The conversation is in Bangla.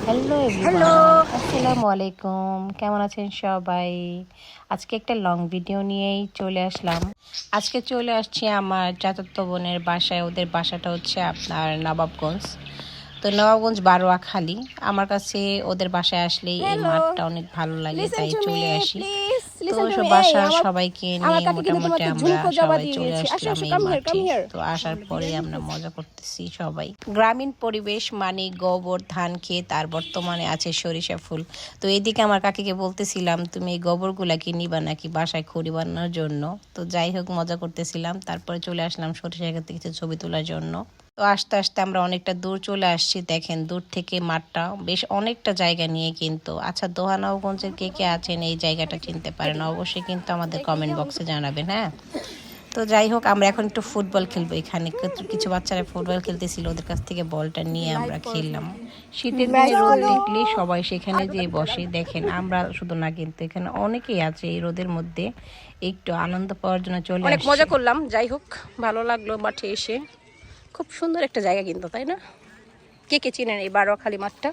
Hello hello. এভরিওয়ান, আসসালামু আলাইকুম। কেমন আছেন সবাই? আজকে একটা লং ভিডিও নিয়েই চলে আসলাম। আজকে চলে আসছি আমার চাচাতো বোনের বাসায়। ওদের বাসাটা হচ্ছে আপনার নবাবগঞ্জ। তো নবাবগঞ্জ বারোয়াখালী। আমার কাছে ওদের বাসায় আসলেই এই হ্যালো, মাঠটা অনেক ভালো লাগে, লিসেন তাই টু মি চলে আসি। প্লিজ, তো লিসেন টু মি। এই বাসার আমার সবাইকে আমার নিয়ে কাকি কিন্তু মোটামুটি তোমাকে আমরা ঝুমকো জবা সবাই দিয়ে চলে গেছে। আসো আসলাম আসো, এই কাম হিয়ার কাম মাঠে। হিয়ার। তো আসার পরেই আমরা মজা করতেছি সবাই। গ্রামীণ পরিবেশ মানে গোবর, ধান ক্ষেত, আর বর্তমানে আছে সরিষা ফুল। তো এইদিকে আমার কাকিকে বলতেছিলাম, তুমি এই গোবরগুলা কি নিবা নাকি বাসায় খড়ি বানানোর জন্য? তো যাই হোক, মজা করতেছিলাম। তারপরে চলে আসলাম সরিষা ক্ষেত থেকে কিছু ছবি তোলার জন্য। তো আস্তে আস্তে আমরা অনেকটা দূর চলে আসছি। দেখেন দূর থেকে মাঠটা বেশ অনেকটা জায়গা নিয়ে, কিন্তু আচ্ছা দোহানগঞ্জের কে কে আছেন এই জায়গাটা চিনতে পারেন অবশ্যই কিন্তু আমাদের কমেন্ট বক্সে জানাবেন। হ্যাঁ, তো যাই হোক, আমরা এখন একটু ফুটবল খেলবো। এখানে কিছু বাচ্চারা ফুটবল খেলতেছিল, ওদের কাছ থেকে বলটা নিয়ে আমরা খেললাম। শীতের দিনে রোদ চলো। দেখলেই সবাই সেখানে যেয়ে বসে। দেখেন আমরা শুধু না, কিন্তু এখানে অনেকেই আছে এই রোদের মধ্যে একটু আনন্দ পাওয়ার জন্য চলে অনেক আসছে। মজা করলাম। যাই হোক, ভালো লাগলো মাঠে এসে। খুব সুন্দর একটা জায়গা কিন্তু, তাই না? কে কে চিনেন এই বারোয়াখালী মাঠটা?